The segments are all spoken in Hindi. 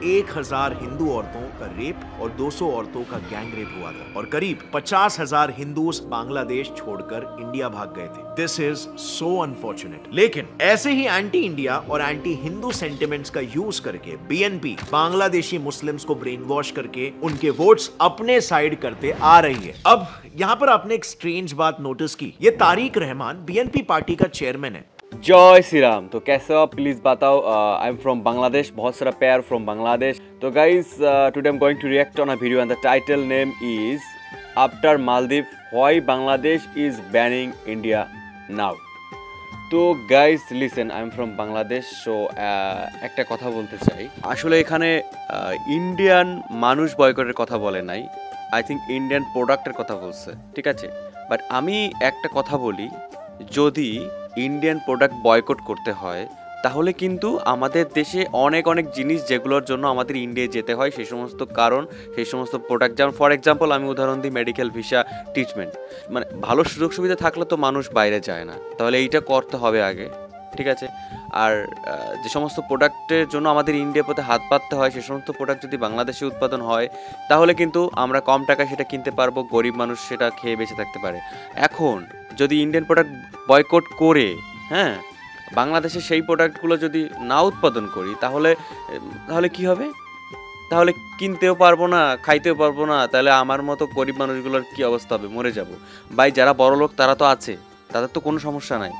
1000 हिंदू औरतों का रेप और 200 औरतों का गैंग रेप हुआ था और करीब 50,000 हिंदूस बांग्लादेश छोड़कर इंडिया भाग गए थे। This is so unfortunate. लेकिन ऐसे ही एंटी इंडिया और एंटी हिंदू सेंटिमेंट्स का यूज करके बीएनपी बांग्लादेशी मुस्लिम्स को ब्रेन वॉश करके उनके वोट्स अपने साइड करते आ रही है। अब यहाँ पर आपने एक स्ट्रेंज बात नोटिस की, ये तारिक रहमान बीएनपी पार्टी का चेयरमैन है। जय श्री राम। तो कैसे हो आप, प्लीज बताओ। आई एम फ्रॉम बांग्लादेश, बहुत सारा प्यार फ्रॉम बांग्लादेश। तो guys, today I am going to react on a video and the title name is after Maldives why Bangladesh is banning India now. তো guys listen, I am from Bangladesh. So একটা কথা বলতে চাই, আসলে এখানে ইন্ডিয়ান মানুষ বয়কটের কথা বলে নাই, আই থিঙ্ক ইন্ডিয়ান প্রোডাক্টের কথা বলছে, ঠিক আছে। বাট আমি একটা কথা বলি, যদি ইন্ডিয়ান প্রোডাক্ট বয়কট করতে হয় তাহলে কিন্তু আমাদের দেশে অনেক অনেক জিনিস যেগুলোর জন্য আমাদের ইন্ডিয়ায় যেতে হয়, সেই সমস্ত কারণ, সেই সমস্ত প্রোডাক্ট, যেমন ফর এক্সাম্পল আমি উদাহরণ দিই মেডিকেল ভিসা, ট্রিটমেন্ট, মানে ভালো সুযোগ সুবিধা থাকলে তো মানুষ বাইরে যায় না, তাহলে এইটা করতে হবে আগে, ঠিক আছে। আর যে সমস্ত প্রোডাক্টের জন্য আমাদের ইন্ডিয়ার পথে হাত পাততে হয়, সেই সমস্ত প্রোডাক্ট যদি বাংলাদেশে উৎপাদন হয় তাহলে কিন্তু আমরা কম টাকায় সেটা কিনতে পারবো, গরিব মানুষ সেটা খেয়ে বেঁচে থাকতে পারে। এখন যদি ইন্ডিয়ান প্রোডাক্ট বয়কট করে, হ্যাঁ, বাংলাদেশে সেই প্রোডাক্টগুলো যদি না উৎপাদন করি তাহলে কি হবে? তাহলে কিনতেও পারবো না, খাইতেও পারবো না, তাহলে আমার মতো গরিব মানুষগুলোর কি অবস্থা হবে? মরে যাব ভাই। যারা বড় লোক তারা তো আছে, তাদের তো কোনো সমস্যা নাই,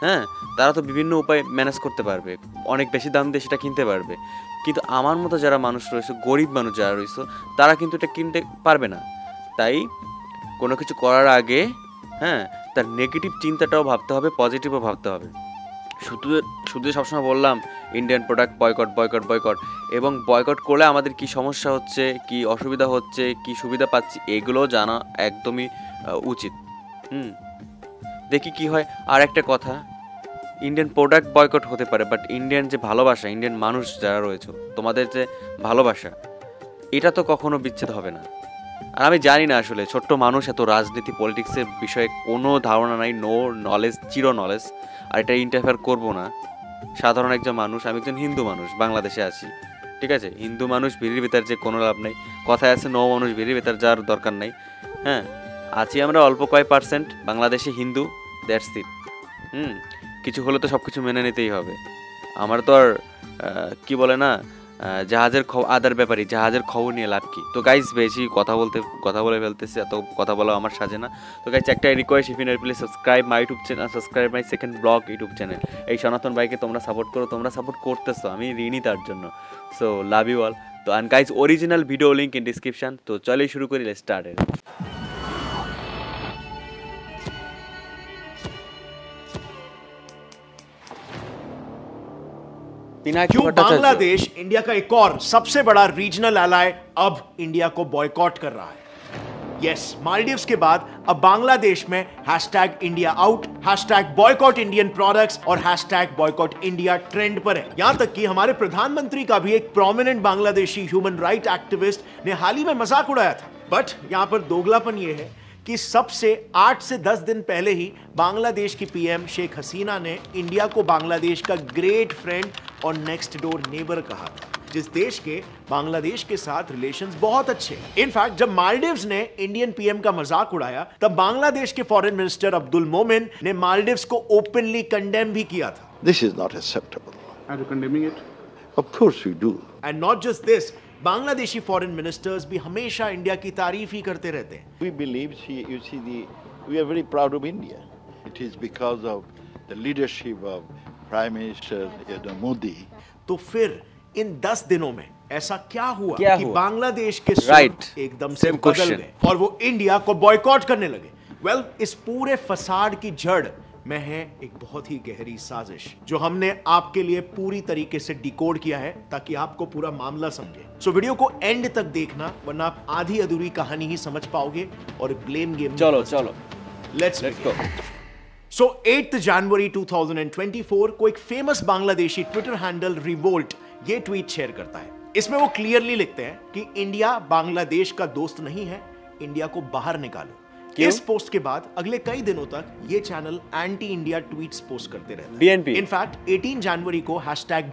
হ্যাঁ, তারা তো বিভিন্ন উপায় ম্যানেজ করতে পারবে, অনেক বেশি দাম দিয়ে সেটা কিনতে পারবে। কিন্তু আমার মতো যারা মানুষ রয়েছে, গরিব মানুষ যারা রয়েছে, তারা কিন্তু এটা কিনতে পারবে না। তাই কোনো কিছু করার আগে, হ্যাঁ, তার নেগেটিভ চিন্তাটাও ভাবতে হবে, পজিটিভও ভাবতে হবে। শুধু সবসময় বললাম ইন্ডিয়ান প্রোডাক্ট বয়কট, এবং বয়কট করলে আমাদের কি সমস্যা হচ্ছে, কি অসুবিধা হচ্ছে, কি সুবিধা পাচ্ছি, এগুলো জানা একদমই উচিত। দেখি কি হয়। আর একটা কথা, ইন্ডিয়ান প্রোডাক্ট বয়কট হতে পারে, বাট ইন্ডিয়ান যে ভালোবাসা, ইন্ডিয়ান মানুষ যারা রয়েছে, তোমাদের যে ভালোবাসা, এটা তো কখনো বিচ্ছেদ হবে না। আর আমি জানি না, আসলে ছোট্ট মানুষ, এত রাজনীতি পলিটিক্সের বিষয়ে কোনো ধারণা নাই, নো নলেজ, জিরো নলেজ, আর এটা ইন্টারফেয়ার করবো না। সাধারণ একজন মানুষ, আমি একজন হিন্দু মানুষ, বাংলাদেশে আছি, ঠিক আছে। হিন্দু মানুষ ভিড়ির ভিতর যে কোনো লাভ নেই, কথায় আছে নো মানুষ ভিড়ির ভিতর যাওয়ার দরকার নেই, হ্যাঁ। আছি আমরা অল্প কয়েক পার্সেন্ট বাংলাদেশে হিন্দু, দ্যাটস ইট। কিছু হলে তো সব কিছু মেনে নিতেই হবে। আমার তো আর কি বলে না, জাহাজের আদার ব্যাপারই, জাহাজের খবর নিয়ে লাভ কি। তো গাইজ, বেশি কথা বলে ফেলতেছি, এত কথা বলা আমার সাজে না। তো গাইজ, একটা request, if you not please subscribe my YouTube channel, subscribe my second blog YouTube channel. এই সনাতন ভাইকে তোমরা সাপোর্ট করো, তোমরা সাপোর্ট করতেছো, আমি ঋণী তার জন্য। So love you all. তো and guys, original video link in description. তো চলেই শুরু করি, লেটস স্টার্ট ইট। क्यों बांग्लादेश इंडिया का एक और सबसे बड़ा रीजनल एलाय अब इंडिया को बॉयकॉट कर रहा है? यस, मालदीव्स के बाद अब बांग्लादेश में hashtag India out, hashtag boycott Indian products और हैशटैग बॉयकॉट इंडिया ट्रेंड पर है। यहां तक कि हमारे प्रधानमंत्री का भी एक prominent Bangladeshi human right activist ने हाल ही में मजाक उड़ाया था। बट यहां पर दोगलापन यह है कि सबसे 8 से 10 दिन पहले ही बांग्लादेश की पीएम शेख हसीना ने इंडिया को बांग्लादेश का ग्रेट फ्रेंड और नेक्स्ट डोर नेबर कहा था, जिस देश के बांग्लादेश के साथ रिलेशंस बहुत अच्छे। इनफैक्ट जब मालदीव्स ने इंडियन पीएम का मजाक उड़ाया, तब बांग्लादेश के फॉरेन मिनिस्टर अब्दुल मोमिन ने मालदीव्स को ओपनली कंडेम भी किया था। This is not acceptable. Are you condemning it? Of course we do. And not just this, Bangladeshi foreign ministers भी हमेशा इंडिया की तारीफ ही करते रहते हैं। We believe, we are very proud of India. It is because of the leadership of Prime Minister Modi. तो फिर इन 10 दिनों में ऐसा क्या हुआ कि बांग्लादेश के एकदम से बदल गए और वो इंडिया को बॉयकॉट करने लगे? वेल, इस पूरे फसाड की जड़ में है एक बहुत ही गहरी साजिश, जो हमने आपके लिए पूरी तरीके से डिकोड किया है ताकि आपको पूरा मामला समझे। सो वीडियो को एंड तक देखना, वरना आप आधी अधूरी कहानी ही समझ पाओगे और ब्लेम गेम। चलो लेट्स गो। सो 8 जनवरी 2024 को एक famous Bangladeshi Twitter handle revolt ये ट्वीट शेयर करता है। इसमें वो क्लियरली लिखते हैं कि इंडिया बांग्लादेश का दोस्त नहीं है, इंडिया को बाहर निकालो। इस पोस्ट के बाद अगले कई दिनों तक ये channel anti India tweets post करते रहते हैं। बीएनपी इनफैक्ट 18 जनवरी को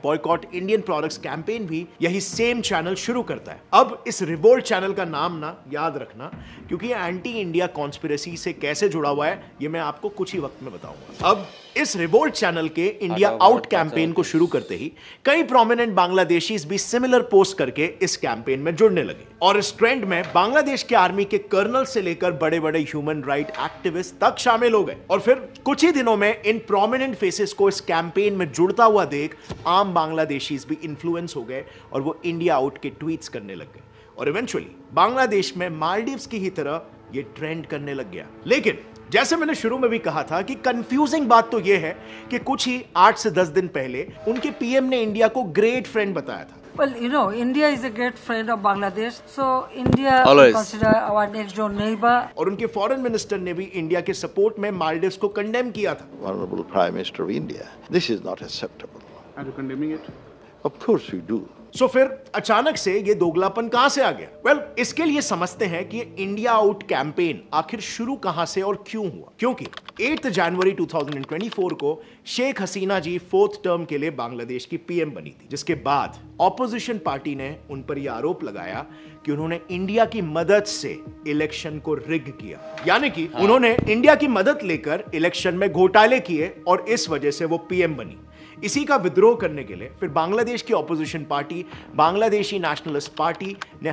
#बॉयकॉट इंडियन प्रोडक्ट्स कैंपेन भी यही सेम चैनल शुरू करता है। अब इस रिवोल्ट चैनल का नाम ना याद रखना, क्योंकि एंटी इंडिया कॉन्स्पिरेसी से कैसे जुड़ा हुआ है ये मैं आपको कुछ ही वक्त में बताऊंगा। अब इस रिवोल्ट चैनल के इंडिया आउट कैंपेन को शुरू करते ही कई प्रोमिनेंट बांग्लादेशीज भी सिमिलर पोस्ट करके इस कैंपेन में जुड़ने लगे, और इस ट्रेंड में बांग्लादेश के आर्मी के कर्नल से लेकर बड़े बड़े ह्यूमन राइट एक्टिविस्ट तक शामिल हो गए। और फिर कुछ ही दिनों में इन प्रोमिनेंट फेसेस को इस कैंपेन में जुड़ता हुआ देख आम बांग्लादेशीज भी इन्फ्लुएंस हो गए और वो इंडिया आउट के ट्वीट्स करने लग गए, और इवेंचुअली बांग्लादेश में मालदीव्स की ही तरह ये ट्रेंड करने लग गया। लेकिन जैसे मैंने शुरू में भी कहा था कि कंफ्यूजिंग बात तो यह है कि कुछ ही 8 से 10 दिन पहले उनके पीएम ने इंडिया को ग्रेट फ्रेंड बताया था। Well, you know, India is a great friend of Bangladesh, so India Always. consider our next door neighbor. और उनके फॉरेन मिनिस्टर ने भी इंडिया के सपोर्ट में मालदीव्स को कंडेम किया था। Honorable Prime Minister of India, this is not acceptable. Are you condemning it? Of course we do. सो फिर अचानक से ये दोगलापन कहां से आ गया? वेल, इसके लिए समझते हैं कि इंडिया आउट कैंपेन आखिर शुरू कहां से और क्यों हुआ। क्योंकि 8 जनवरी 2024 को शेख हसीना जी 4th टर्म के लिए बांग्लादेश की पीएम बनी थी, जिसके बाद ऑपोजिशन पार्टी ने उन पर यह आरोप लगाया कि उन्होंने इंडिया की मदद से इलेक्शन को रिग किया, यानी कि उन्होंने इंडिया की मदद लेकर इलेक्शन में घोटाले किए और इस वजह से वो पीएम बनी। इसी का विद्रोह करने के लिए फिर बांग्लादेश की opposition party Bangladeshi nationalist party ने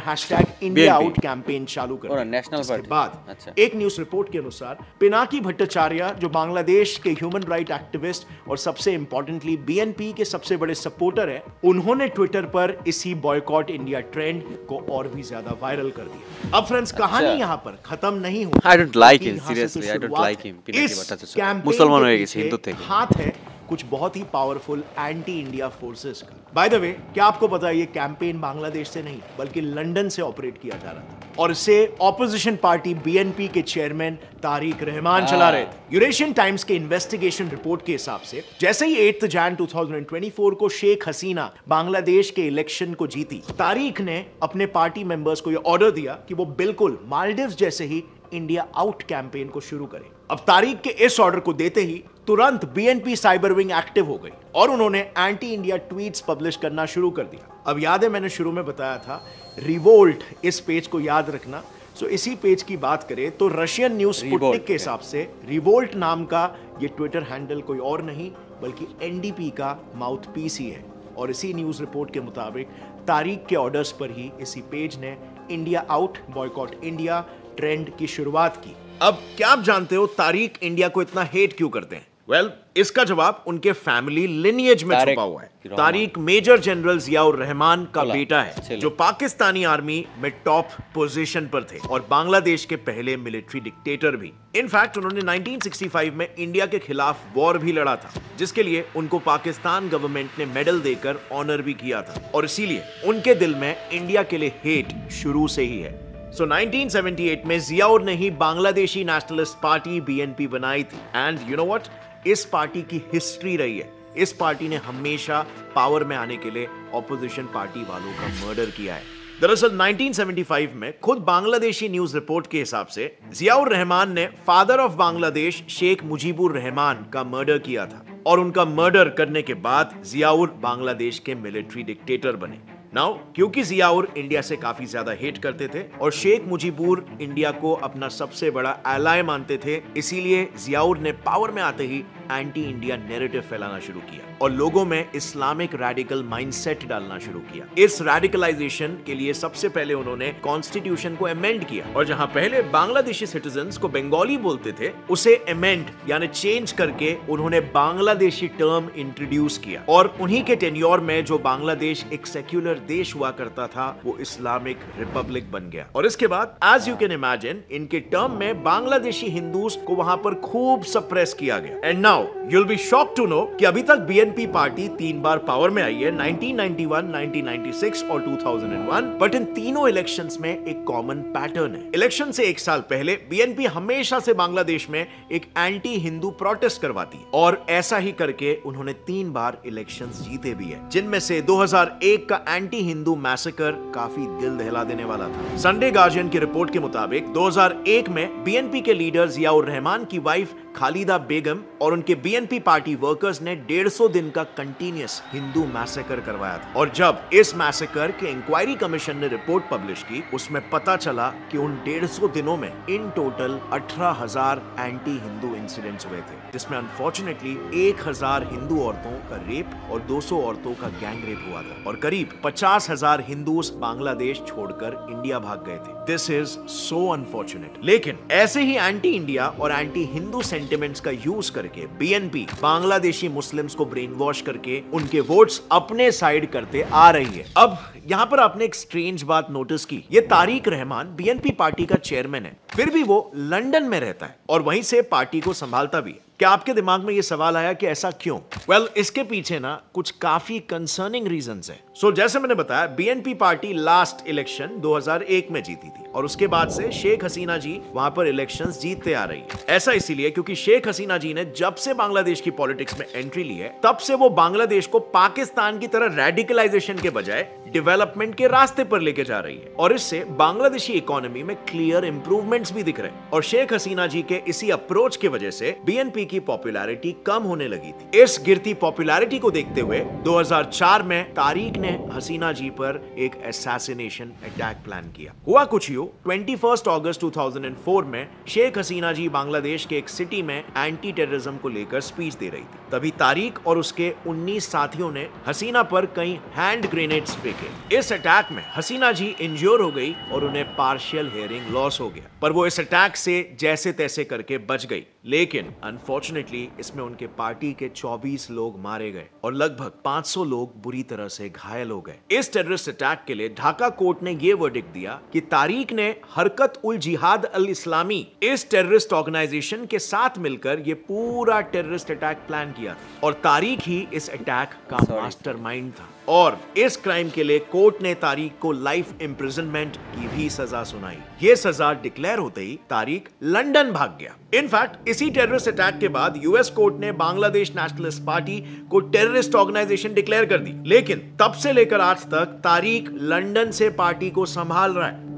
#इंडिया आउट कैंपेन चालू कर दिया। नेशनल इसके पार्टी बाद एक न्यूज रिपोर्ट के अनुसार पिनाकी भट्टाचार्य, जो बांग्लादेश के ह्यूमन राइट एक्टिविस्ट और सबसे इंपॉर्टेंटली बीएनपी के सबसे बड़े सपोर्टर है, उन्होंने ट्विटर पर इसी बॉयकॉट इंडिया ट्रेंड को और भी ज्यादा वायरल कर दिया। अब फ्रेंड्स, कहानी यहाँ पर खत्म नहीं हुई। I don't like him, यहाँ से तो seriously, I don't शुरुआत like him, है। पिनाकी इस भट्टाचार्य। कैंपेन मुसलमान के हो गए, पीछे हिंदू थे। हाथ है कुछ बहुत ही पावरफुल एंटी इंडिया फोर्सेस का। बाय द वे, क्या आपको पता है ये कैंपेन बांग्लादेश से नहीं बल्कि लंदन से ऑपरेट किया जा रहा था, और इसे ऑपोजिशन पार्टी बीएनपी के चेयरमैन तारिक रहमान चला रहे थे। यूरेशियन टाइम्स के इन्वेस्टिगेशन रिपोर्ट के हिसाब से जैसे ही 8 जनवरी 2024 को शेख हसीना बांग्लादेश के इलेक्शन को जीती, तारिक ने अपने पार्टी मेंबर्स को यह ऑर्डर दिया कि वो बिल्कुल मालदीव्स जैसे ही इंडिया आउट कैंपेन को शुरू करें। अब तारिक के इस ऑर्डर को देते ही तुरंत बीएनपी साइबर विंग एक्टिव हो गई और उन्होंने एंटी इंडिया ट्वीट्स पब्लिश करना शुरू कर दिया। अब याद है, मैंने शुरू में बताया था रिवोल्ट, इस पेज को याद रखना। सो इसी पेज की बात करें तो रशियन न्यूज स्पुतनिक के हिसाब से रिवोल्ट नाम का ये ट्विटर हैंडल कोई और नहीं बल्कि एनडीपी का माउथपीस ही है, और इसी न्यूज रिपोर्ट के मुताबिक तारिक के ऑर्डर्स पर ही इसी पेज ने India out boycott India trend की शुरुआत की। अब क्या आप जानते हो तारिक इंडिया को इतना हेट क्यों करते हैं? वेल, इसका जवाब उनके फैमिली लिनिएज में छुपा हुआ है। तारिक मेजर जनरल जियाउर रहमान का बेटा है, जो पाकिस्तानी आर्मी में टॉप पोजीशन पर थे और बांग्लादेश के पहले मिलिट्री डिक्टेटर भी। इनफैक्ट उन्होंने 1965 में इंडिया के खिलाफ वॉर भी लड़ा था, जिसके लिए उनको पाकिस्तान गवर्नमेंट ने मेडल देकर ऑनर भी किया था, और इसीलिए उनके दिल में इंडिया के लिए हेट शुरू से ही है। सो 1978 में जियाउर ने ही बांग्लादेशी नेशनलिस्ट पार्टी बीएनपी बनाई थी, एंड यू नो व्हाट, इस पार्टी की हिस्ट्री रही है। इस पार्टी ने हमेशा पावर में आने के लिए ऑपोजिशन पार्टी वालों का मर्डर किया है। दरअसल 1975 में खुद बांग्लादेशी न्यूज रिपोर्ट के हिसाब से जियाउर रहमान ने फादर ऑफ बांग्लादेश शेख मुजीबुर रहमान का मर्डर किया था, और उनका मर्डर करने के बाद जियाउर बांग्लादेश के मिलिट्री डिक्टेटर बने। नाउ क्योंकि जियाउर इंडिया से काफी ज्यादा हेट करते थे और शेख मुजीबुर इंडिया को अपना सबसे बड़ा एलाय मानते थे, इसीलिए जियाउर ने पावर में आते ही एंटी इंडिया नैरेटिव फैलाना शुरू किया और लोगों में इस्लामिक रैडिकल माइंडसेट डालना शुरू किया। इस रैडिकलाइजेशन के लिए सबसे पहले उन्होंने कॉन्स्टिट्यूशन को अमेंड किया, और जहां पहले बांग्लादेशी सिटीजन्स को बंगाली बोलते थे, उसे अमेंड यानी चेंज करके उन्होंने बांग्लादेशी टर्म इंट्रोड्यूस किया, और उन्हीं के टेन्योर में जो बांग्लादेश एक सेक्युलर देश हुआ करता था वो इस्लामिक रिपब्लिक बन गया। और इसके बाद एज यू कैन इमेजिन इनके टर्म में बांग्लादेशी हिंदूज को वहां पर खूब सप्रेस किया गया। And now now you'll be shocked to know कि अभी तक बीएनपी पार्टी 3 बार पावर में आई है, 1991, 1996 और 2001, बट इन तीनों इलेक्शंस में एक कॉमन पैटर्न है। इलेक्शन से एक साल पहले बीएनपी हमेशा से बांग्लादेश में एक एंटी हिंदू प्रोटेस्ट करवाती है और ऐसा ही करके उन्होंने 3 बार इलेक्शंस जीते भी है, जिनमें से 2001 का एंटी हिंदू मैसेकर काफी दिल दहला देने वाला था। संडे गार्जियन की रिपोर्ट के मुताबिक 2001 में बीएनपी के लीडर जियाउर रहमान की वाइफ खालिदा बेगम और उनके बीएनपी पार्टी वर्कर्स ने 150 दिन का कंटिन्यूअस हिंदू मैसेकर करवाया था और जब इस मैसेकर के इंक्वायरी कमीशन ने रिपोर्ट पब्लिश की, उसमें पता चला कि उन 150 दिनों में in total 18,000 anti Hindu incidents हुए थे, जिसमें अनफॉर्चुनेटली 1,000 हिंदू औरतों का रेप और 200 औरतों का गैंग रेप हुआ था और करीब 50,000 हिंदूज बांग्लादेश छोड़कर इंडिया भाग गए थे। This is so unfortunate. लेकिन ऐसे ही एंटी इंडिया और एंटी हिंदू सेंटिमेंट्स का यूज करके बीएनपी बांग्लादेशी मुस्लिम्स को ब्रेन वॉश करके उनके वोट्स अपने साइड करते आ रही है। अब यहां पर आपने एक स्ट्रेंज बात नोटिस की, ये तारिक रहमान बीएनपी पार्टी का चेयरमैन है, फिर भी वो लंदन में रहता है और वहीं से पार्टी को संभालता भी है। क्या आपके दिमाग में ये सवाल आया कि ऐसा क्यों? वेल, इसके पीछे ना कुछ काफी कंसर्निंग रीजंस है। जैसे मैंने बताया, बीएनपी पार्टी लास्ट इलेक्शन 2001 में जीती थी और उसके बाद से शेख हसीना जी वहां पर इलेक्शंस जीतते आ रही है। ऐसा इसीलिए क्योंकि शेख हसीना जी ने जब से बांग्लादेश की पॉलिटिक्स में एंट्री ली है, तब से वो बांग्लादेश को पाकिस्तान की तरह रेडिकलाइजेशन के बजाय डेवलपमेंट के रास्ते पर लेके जा रही है और इससे बांग्लादेशी इकोनॉमी में क्लियर इंप्रूवमेंट्स भी दिख रहे हैं और शेख हसीना जी के इसी अप्रोच की वजह से बीएनपी की पॉपुलैरिटी कम होने लगी थी। इस गिरती पॉपुलैरिटी को देखते हुए 2004 में तारिक ने हसीना जी पर एक असैसिनेशन अटैक प्लान किया। हुआ कुछ यूं, 21 अगस्त 2004 में शेख हसीना जी बांग्लादेश के एक सिटी में एंटी टेररिज्म को लेकर स्पीच दे रही थी। तभी तारिक और उसके 19 साथियों ने हसीना पर कई हैंड ग्रेनेड्स फेंके। इस अटैक में हसीना जी इंज्योर हो गई और उन्हें पार्शियल हियरिंग लॉस हो गया, पर वो इस अटैक से जैसे तैसे करके बच गई। लेकिन अनफॉर्चुनेटली इसमें उनके पार्टी के 24 लोग मारे गए और लगभग 500 लोग बुरी तरह से घायल हो गए। इस टेररिस्ट अटैक के लिए ढाका कोर्ट ने यह वर्डिक्ट दिया कि तारिक ने हरकत उल जिहाद अल इस्लामी इस टेररिस्ट ऑर्गेनाइजेशन के साथ मिलकर यह पूरा टेररिस्ट अटैक प्लान किया था और तारिक ही इस अटैक का मास्टरमाइंड था और इस क्राइम के लिए कोर्ट ने तारिक को लाइफ इम्प्रिजनमेंट की भी सजा सुनाई। ये सजा डिक्लेयर होते ही तारिक लंदन भाग गया। इनफैक्ट इसी टेररिस्ट अटैक के बाद यूएस कोर्ट ने बांग्लादेश नेशनलिस्ट पार्टी को टेररिस्ट ऑर्गेनाइजेशन डिक्लेयर कर दी, लेकिन तब से लेकर आज तक तारिक लंदन से पार्टी को संभाल रहा है।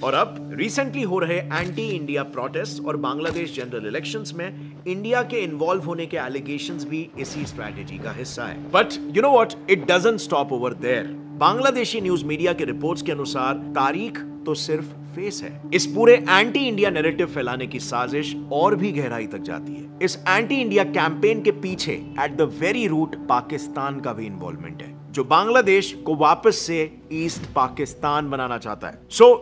और अब रिसेंटली हो रहे एंटी इंडिया प्रोटेस्ट और बांग्लादेश जनरल इलेक्शंस में इंडिया के इन्वॉल्व होने के एलिगेशंस भी इसी स्ट्रैटेजी का हिस्सा है। But you know what, it doesn't stop over there. Bangladeshi news media के रिपोर्ट्स के अनुसार तारिक तो सिर्फ फेस है। इस पूरे एंटी इंडिया नैरेटिव फैलाने की साजिश और भी गहराई तक जाती है। इस एंटी इंडिया कैंपेन के पीछे at the very root Pakistan का भी इन्वॉल्वमेंट है, जो बांग्लादेश को वापस से ईस्ट पाकिस्तान बनाना चाहता है।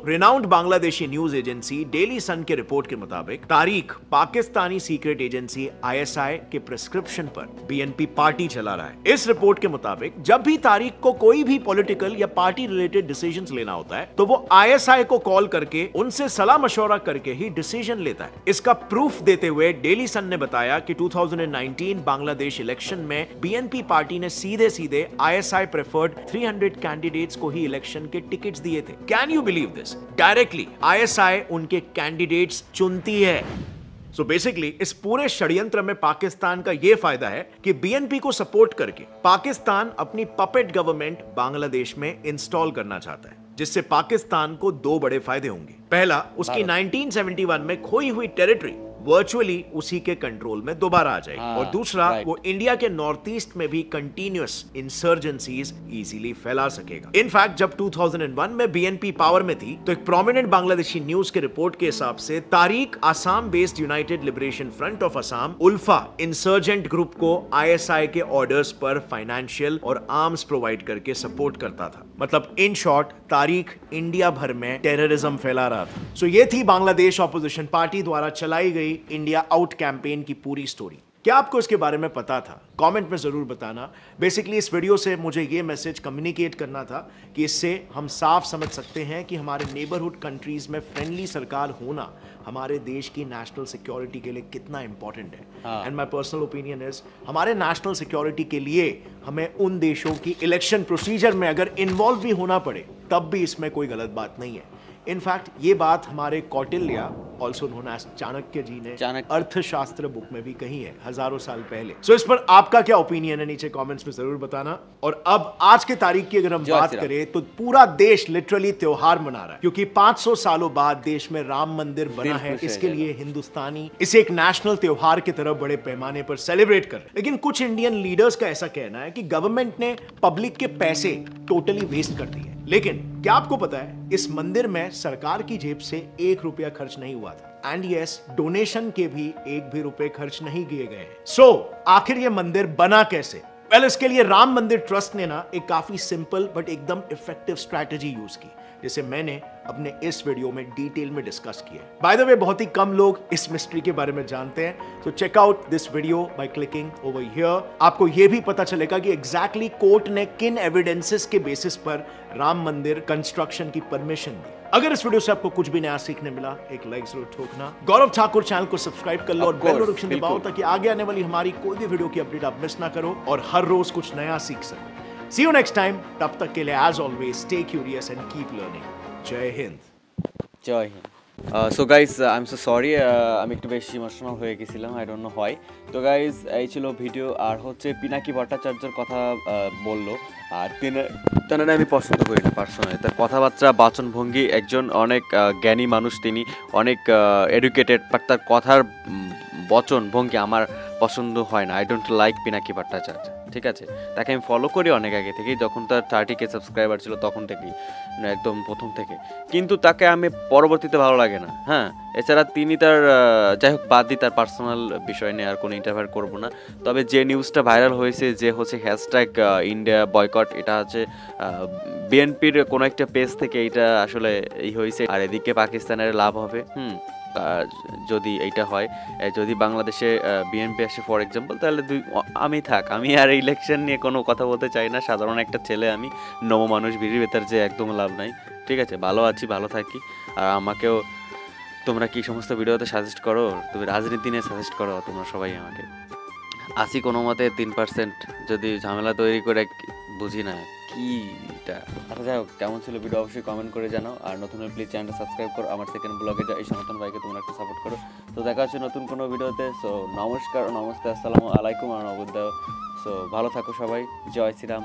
Renowned Bangladeshi news agency Daily Sun के रिपोर्ट के मुताबिक Tariq Pakistani secret agency ISI के प्रिस्क्रिप्शन पर बीएनपी पार्टी चला रहा है। इस रिपोर्ट के मुताबिक जब भी तारिक को कोई भी पॉलिटिकल या पार्टी रिलेटेड डिसीजंस लेना होता है तो वो आईएसआई को कॉल करके उनसे सलाह मशवरा करके ही डिसीजन लेता है। इसका प्रूफ देते हुए डेली सन ने बताया कि 2019 बांग्लादेश इलेक्शन में बीएनपी पार्टी ने सीधे सीधे आईएसआई प्रेफर्ड 300 कैंडिडेट्स को ही इलेक्शन के टिकट्स दिए थे। Can you believe this? Directly ISI उनके कैंडिडेट्स चुनती है। बेसिकली इस पूरे षड्यंत्र में पाकिस्तान का यह फायदा है कि बीएनपी को सपोर्ट करके पाकिस्तान अपनी पपेट गवर्नमेंट बांग्लादेश में इंस्टॉल करना चाहता है, जिससे पाकिस्तान को 2 बड़े फायदे होंगे। पहला, उसकी 1971 में खोई हुई टेरिटरी वर्चुअली उसी के कंट्रोल में दोबारा आ जाएगी और दूसरा, वो इंडिया के नॉर्थ ईस्ट में भी कंटिन्यूअस इंसर्जेंसीज इजीली फैला सकेगा। इनफैक्ट जब 2001 में बीएनपी पावर में थी तो एक प्रोमिनेंट बांग्लादेशी न्यूज के रिपोर्ट के हिसाब से Tarique Assam based United Liberation Front of Assam ULFA insurgent group को आईएसआई के ऑर्डर्स पर फाइनेंशियल और आर्म्स प्रोवाइड करके सपोर्ट करता था। मतलब इन शॉर्ट, तारिक इंडिया भर में टेररिज्म फैला रहा था। ये थी बांग्लादेश ऑपोजिशन पार्टी द्वारा चलाई गई इंडिया आउट कैंपेन की पूरी स्टोरी। क्या आपको इसके बारे में पता था? कमेंट में ज़रूर बताना। बेसिकली इस वीडियो से मुझे ये मैसेज कम्युनिकेट करना था कि इससे हम साफ समझ सकते हैं कि हमारे नेबरहुड कंट्रीज़ में फ्रेंडली सरकार होना हमारे देश की नेशनल सिक्योरिटी के लिए कितना इंपॉर्टेंट है। And my personal opinion is, हमारे नेशनल सिक्योरिटी के लिए हमें उन देशों की इलेक्शन प्रोसीजर में अगर इन्वॉल्व भी होना पड़े तब भी इसमें कोई गलत बात नहीं है। इनफैक्ट ये बात हमारे Kautilya, also known as Chanakya ji ने अर्थशास्त्र बुक में भी कही है हजारों साल पहले। सो इस पर आपका क्या ओपिनियन है नीचे कमेंट्स में जरूर बताना। और अब आज के तारीख की अगर हम बात करें तो पूरा देश लिटरली त्योहार मना रहा है, क्योंकि 500 सालों बाद देश में राम मंदिर बना है। इसके लिए हिंदुस्तानी इसे एक नेशनल त्योहार की तरफ बड़े पैमाने पर सेलिब्रेट कर। लेकिन कुछ इंडियन लीडर्स का ऐसा कहना है कि गवर्नमेंट ने पब्लिक के पैसे टोटली वेस्ट कर दिए। लेकिन क्या आपको पता है इस मंदिर में सरकार की जेब से 1 रुपया खर्च नहीं हुआ था। एंड यस, डोनेशन के भी 1 भी रुपए खर्च नहीं किए गए हैं। सो आखिर ये मंदिर बना कैसे? वेल, इसके लिए राम मंदिर ट्रस्ट ने ना एक काफी सिंपल बट एकदम इफेक्टिव स्ट्रैटेजी यूज की, जिसे मैंने अपने इस वीडियो में डिटेल में डिस्कस किया। बाय द वे, बहुत ही कम लोग इस मिस्ट्री के बारे में जानते हैं, तो check out this video by clicking over here. आपको यह भी पता चलेगा कि एग्जैक्टली कोर्ट ने किन एविडेंसेस के बेसिस पर राम मंदिर कंस्ट्रक्शन की परमिशन दी। अगर इस वीडियो से आपको कुछ भी नया सीखने मिला, एक लाइक जरूर ठोकना। गौरव ठाकुर चैनल को सब्सक्राइब कर लो और बेल नोटिफिकेशन दबाओ ताकि आगे आने वाली हमारी कोई भी वीडियो की अपडेट आप मिस ना करो और हर रोज कुछ नया सीख सको। See you next time. तब तक के लिए as always stay curious and keep learning. Jai Hind. Jai Hind. So guys, I am so sorry, আমি একটু বেশি ইমোশনাল হয়ে গেছিলাম, আই ডোন্ট নো হোয়াই। তো গাইস, এই ছিল ভিডিও। আর হচ্ছে পিনাকি ভট্টাচার্যর কথা বললো, আর তেনারে আমি পছন্দ করি না পার্সোনালি। তার কথাবার্তা, বাচনভঙ্গি, একজন অনেক জ্ঞানী মানুষ, তিনি অনেক এডুকেটেড, বাট তার কথার বচন ভঙ্গি আমার পছন্দ হয় না। I don't like Pinaki Bhattacharya, ঠিক আছে? তাকে আমি ফলো করি অনেক আগে থেকেই, যখন তার 30K সাবস্ক্রাইবার ছিল তখন থেকেই, একদম প্রথম থেকে। কিন্তু তাকে আমি পরবর্তীতে ভালো লাগে না। হ্যাঁ, এছাড়া তিনি তার, যাই হোক, বাদ দিই, তার পার্সোনাল বিষয় নিয়ে আর কোনো ইন্টারফেয়ার করবো না। তবে যে নিউজটা ভাইরাল হয়েছে, যে হচ্ছে হ্যাশট্যাগ ইন্ডিয়া বয়কট, এটা হচ্ছে বিএনপির কোনো একটা পেজ থেকে এটা আসলে এই হয়েছে। আর এদিকে পাকিস্তানের লাভ হবে। যদি এইটা হয়, যদি বাংলাদেশে বিএনপি আসে ফর এক্সাম্পল, তাহলে আমি আর ইলেকশন নিয়ে কোনো কথা বলতে চাই না। সাধারণ একটা ছেলে আমি, নবমানুষ, বিড়ির ভেতর যে একদম লাভ নাই, ঠিক আছে? ভালো আছি, ভালো থাকি। আর আমাকেও তোমরা কি সমস্ত ভিডিওতে সাজেস্ট করো, তুমি রাজনীতি নিয়ে সাজেস্ট করো তোমরা সবাই আমাকে। আসি কোনো মতে 3% যদি ঝামেলা তৈরি করে, বুঝি না কিটা। আচ্ছা, যাই হোক, কেমন ছিল ভিডিও অবশ্যই কমেন্ট করে জানাও। আর নতুন হলে প্লিজ চ্যানেলটা সাবস্ক্রাইব করো। আমার সেকেন্ড ব্লগে এই সনাতন ভাইকে তোমরা একটু সাপোর্ট করো। তো দেখা হচ্ছে নতুন কোনো ভিডিওতে। সো নমস্কার, নমস্তে, আসসালামু আলাইকুম আর নবুদ্দাহ। সো ভালো থাকো সবাই। জয় শ্রীরাম।